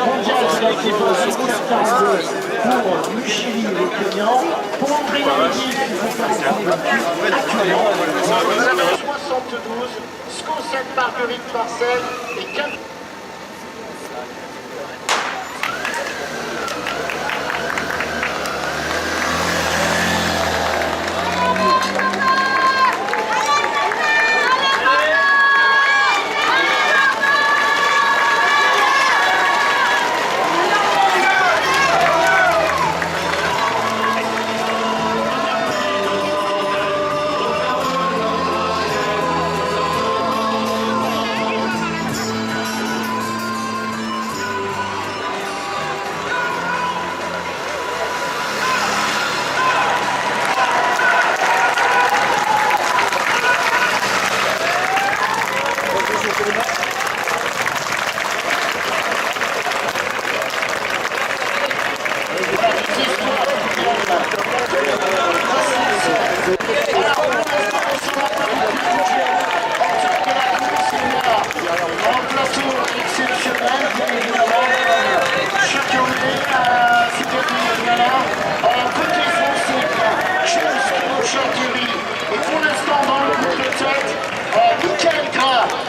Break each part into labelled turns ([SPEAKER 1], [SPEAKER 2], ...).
[SPEAKER 1] mondial de la l'équipe pour Muchili le Kenyan. Pour entraîner l'équipe, il faut faire actuellement 72, Sco7 Marguerite Marcel et 4.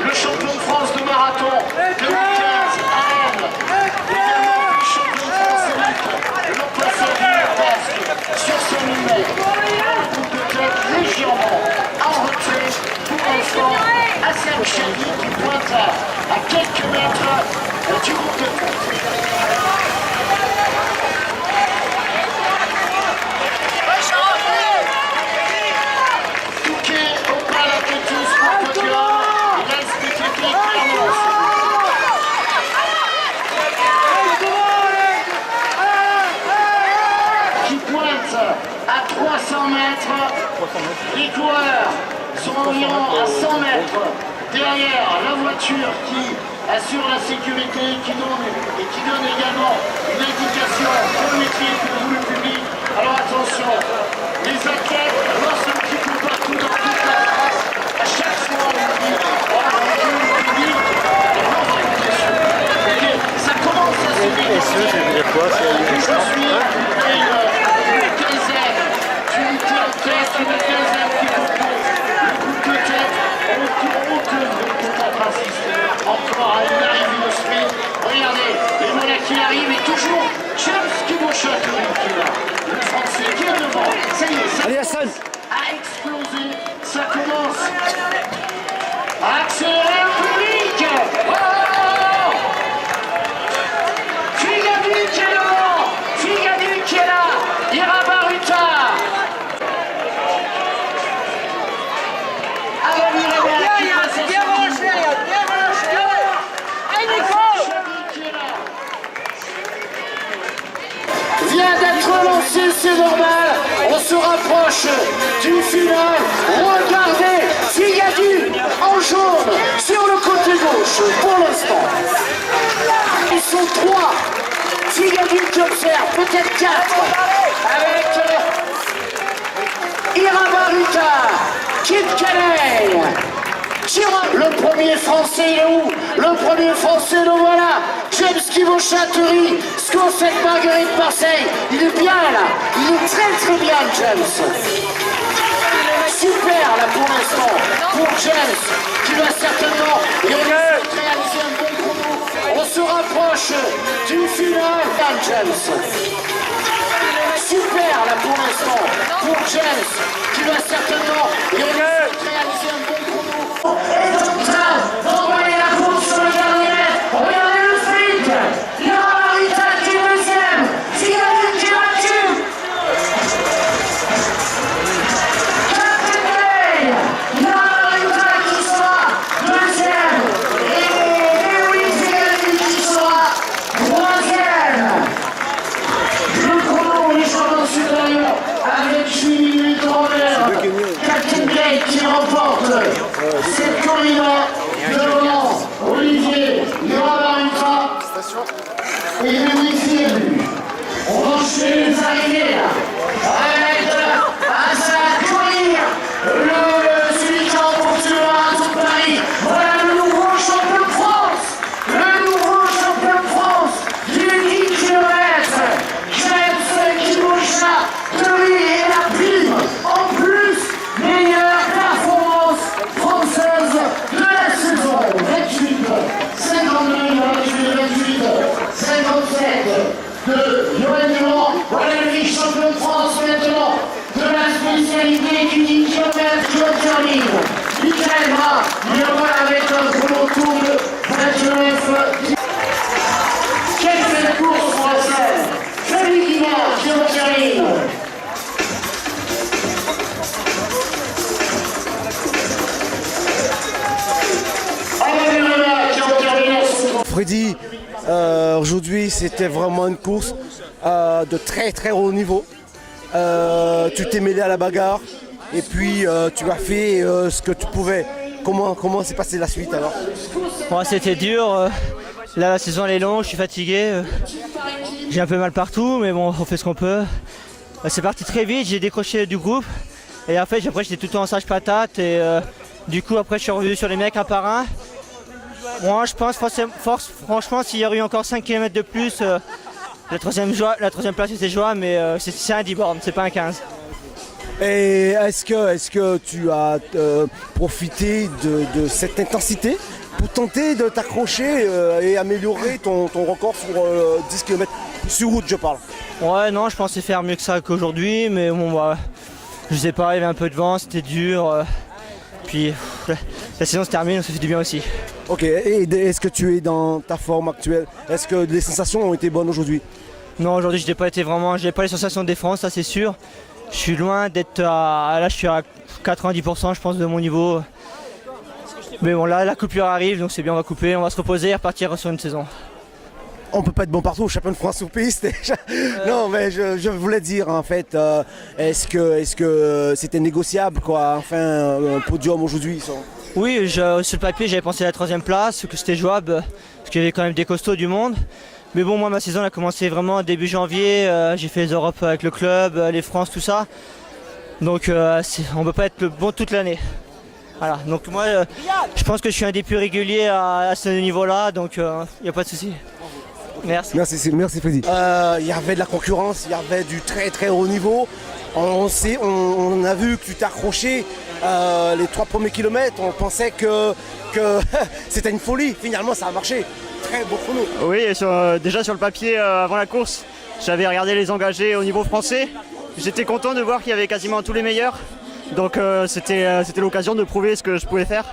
[SPEAKER 1] Le champion de France de marathon 2015 à Rennes, également le champion de France élite, l'an passé basque sur 100 000 mètres. Le groupe de tête légèrement en retrait pour l'instant. Hassan Chadi qui pointe à quelques mètres du groupe de tête. À 300 mètres, les coureurs sont environ à 100 mètres derrière la voiture qui assure la sécurité et qui donne également une indication chronométrique pour vous le public. Alors attention, les athlètes lancent un petit peu partout dans toute la France. À chaque fois, on dit, le public, ça commence à se dégager. Je suis une quinzaine qui compose le groupe de tête. Aucun peut assister encore à une arrivée de sprint. Regardez, les voilà qui arrivent et toujours James Kibosha qui est là. Le Français qui est devant. Ça y est, ça
[SPEAKER 2] allez, Hassan
[SPEAKER 1] a explosé. Ça commence à accélérer le public. Oh, Figadi qui est devant. Figadi qui est là. Irabaruta. Vient d'être lancé, c'est normal. On se rapproche du final. Regardez, Figadi en jaune sur le côté gauche pour l'instant. Ils sont 3. Figadi qui observe, peut-être 4. Avec Irabaruta, Kip Caney. Le premier français, il est où? Le premier français, le voilà. James Kibosha-Turi, Sco7 Marguerite Marseille. Il est bien là. Il est très bien, James. Super là pour l'instant. Pour James, qui va certainement réaliser un bon chrono. On se rapproche du final. James. Super là pour l'instant. Pour James, qui va certainement réaliser un bon chrono. Et donc là, envoyer la course sur le dernier mètre. Regardez le sprint. Irabaruta qui est deuxième. Figadi qui est battu. Captain Day. Irabaruta qui sera deuxième. Et Louis Figadi qui sera troisième. Le chrono légèrement supérieur avec 8 minutes en l'air. Captain Day qui remporte cette corrida devant Olivier Irabaruta et Louis Figadi. On va enchaîner les arrivées là. Avec Hassan courir, celui qui a remporté le marathon de Paris. Voilà le nouveau champion de France. Le nouveau champion de France. 57 de Joël Durand. Voilà le vice-champion de France maintenant de la spécialité du 10 km qui termine. Michael Va, il va avec un chrono tour de 29. Quelle belle course française. Félix Guimard qui termine.
[SPEAKER 2] Freddy, aujourd'hui c'était vraiment une course de très très haut niveau. Tu t'es mêlé à la bagarre et puis tu as fait ce que tu pouvais. Comment s'est passée la suite alors?
[SPEAKER 3] Ouais, c'était dur. Là la saison elle est longue, je suis fatigué. J'ai un peu mal partout mais bon on fait ce qu'on peut. C'est parti très vite, j'ai décroché du groupe. Et après j'étais tout le temps en sage patate et du coup après je suis revenu sur les mecs un par un. Moi je pense franchement s'il y aurait eu encore 5 km de plus, la troisième place c'était jouable mais c'est un 10 bornes, c'est pas un 15.
[SPEAKER 2] Et est-ce que tu as profité de cette intensité pour tenter de t'accrocher et améliorer ton record sur 10 km sur route je parle?
[SPEAKER 3] Ouais non je pensais faire mieux que ça qu'aujourd'hui mais bon bah, je sais pas, il y avait un peu de vent, c'était dur. Puis la saison se termine, ça fait du bien aussi.
[SPEAKER 2] Ok, et est-ce que tu es dans ta forme actuelle? Est-ce que les sensations ont été bonnes aujourd'hui?
[SPEAKER 3] Non, aujourd'hui je n'ai pas les sensations de défense, ça c'est sûr. Je suis loin d'être là je suis à 90% je pense de mon niveau. Mais bon là la coupure arrive donc c'est bien, on va couper, on va se reposer et repartir sur une saison.
[SPEAKER 2] On peut pas être bon partout, champion de France sur piste. Non mais je voulais dire en fait, est-ce que c'était négociable quoi, enfin un podium aujourd'hui?
[SPEAKER 3] Oui, sur le papier j'avais pensé à la troisième place, que c'était jouable, parce qu'il y avait quand même des costauds du monde. Mais bon moi ma saison elle a commencé vraiment début janvier, j'ai fait les Europes avec le club, les France, tout ça. Donc on peut pas être bon toute l'année. Voilà, donc moi je pense que je suis un des plus réguliers à ce niveau-là, donc il n'y a pas de souci. Merci.
[SPEAKER 2] Merci Freddy. Il y avait de la concurrence, il y avait du très très haut niveau. On a vu que tu t'es accroché les 3 premiers kilomètres, on pensait que c'était une folie. Finalement ça a marché. Très beau chrono.
[SPEAKER 4] Oui, déjà sur le papier avant la course, j'avais regardé les engagés au niveau français. J'étais content de voir qu'il y avait quasiment tous les meilleurs. Donc c'était l'occasion de prouver ce que je pouvais faire.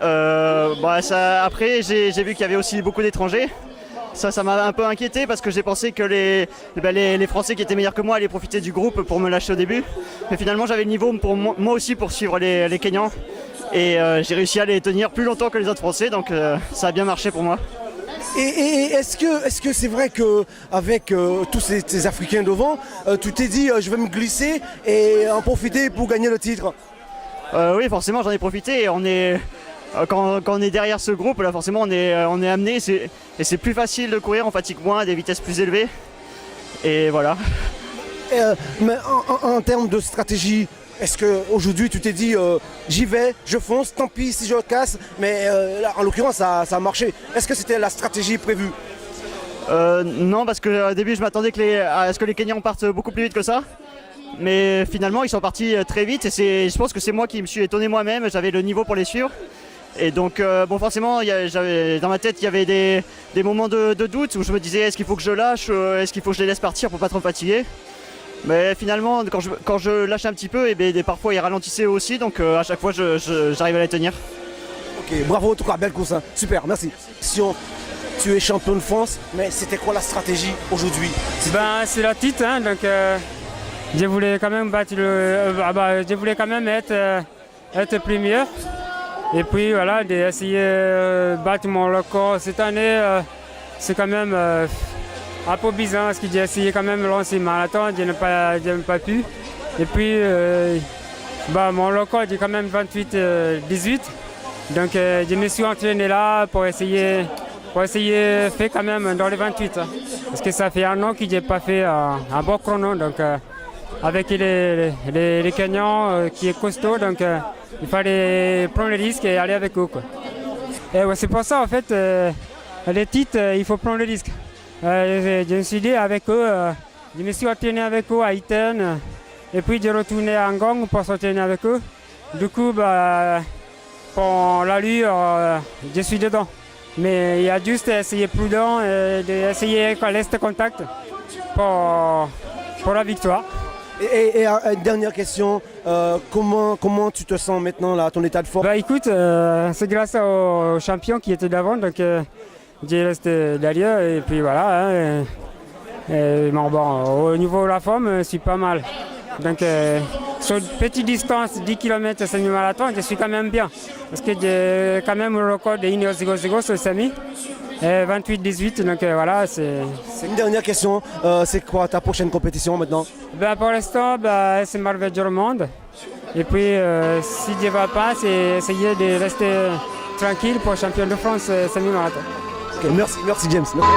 [SPEAKER 4] Après j'ai vu qu'il y avait aussi beaucoup d'étrangers. Ça m'a un peu inquiété parce que j'ai pensé que les Français qui étaient meilleurs que moi allaient profiter du groupe pour me lâcher au début. Mais finalement j'avais le niveau pour moi aussi pour suivre les Kenyans. Et j'ai réussi à les tenir plus longtemps que les autres Français, donc ça a bien marché pour moi.
[SPEAKER 2] Et est-ce que c'est vrai qu'avec tous ces Africains devant, tu t'es dit je vais me glisser et en profiter pour gagner le titre?
[SPEAKER 4] Oui forcément j'en ai profité et quand on est derrière ce groupe, là forcément on est amené et c'est plus facile de courir, on fatigue moins à des vitesses plus élevées. Et voilà.
[SPEAKER 2] Mais en termes de stratégie, est-ce qu'aujourd'hui tu t'es dit j'y vais, je fonce, tant pis si je casse, mais là, en l'occurrence ça a marché. Est-ce que c'était la stratégie prévue?
[SPEAKER 4] Non, parce qu'au début je m'attendais à ce que les Kenyans partent beaucoup plus vite que ça. Mais finalement ils sont partis très vite et je pense que c'est moi qui me suis étonné moi-même, j'avais le niveau pour les suivre. Et donc forcément dans ma tête il y avait des moments de doute où je me disais est-ce qu'il faut que je lâche, est-ce qu'il faut que je les laisse partir pour pas trop fatiguer. Mais finalement quand je lâche un petit peu et parfois ils ralentissaient aussi donc à chaque fois j'arrive à les tenir.
[SPEAKER 2] Ok, bravo en tout cas, belle course, hein. Super, merci. Tu es champion de France, mais c'était quoi la stratégie aujourd'hui?
[SPEAKER 5] C'est la titre, hein, donc je voulais quand même je voulais quand même être premier. Et puis voilà, d'essayer de battre mon record cette année, c'est quand même un peu bizarre parce que j'ai essayé quand même de lancer le marathon, je n'ai pas pu. Et puis mon record est quand même 28-18. Donc je me suis entraîné là pour essayer de faire quand même dans les 28. Parce que ça fait un an que je n'ai pas fait un bon chrono. Donc avec les Kenyans qui est costaud, donc il fallait prendre le risque et aller avec eux, quoi. Et ouais, c'est pour ça en fait, les titres, il faut prendre le risque. Je me suis dit avec eux, je me suis entraîné avec eux à Iten, et puis j'ai retourné à Ngong pour s'entraîner avec eux. Du coup, pour l'allure, je suis dedans. Mais il y a juste essayer prudent et d'essayer qu'on laisse contact pour la victoire.
[SPEAKER 2] Et une dernière question, comment tu te sens maintenant là, ton état de forme?
[SPEAKER 5] Bah écoute, c'est grâce au champion qui était d'avant, donc j'ai resté derrière et puis voilà. Hein, bon, au niveau de la forme, je suis pas mal. Donc sur une petite distance, 10 km semi-marathon, je suis quand même bien. Parce que j'ai quand même le record de 1h00 sur le semi. 28-18, donc voilà, c'est...
[SPEAKER 2] Une dernière question, c'est quoi ta prochaine compétition maintenant?
[SPEAKER 5] Ben, pour l'instant, c'est Marvel du Monde. Et puis, si Dieu ne va pas, c'est essayer de rester tranquille pour champion de France semi-marathon.
[SPEAKER 2] Okay, merci James.
[SPEAKER 1] Merci.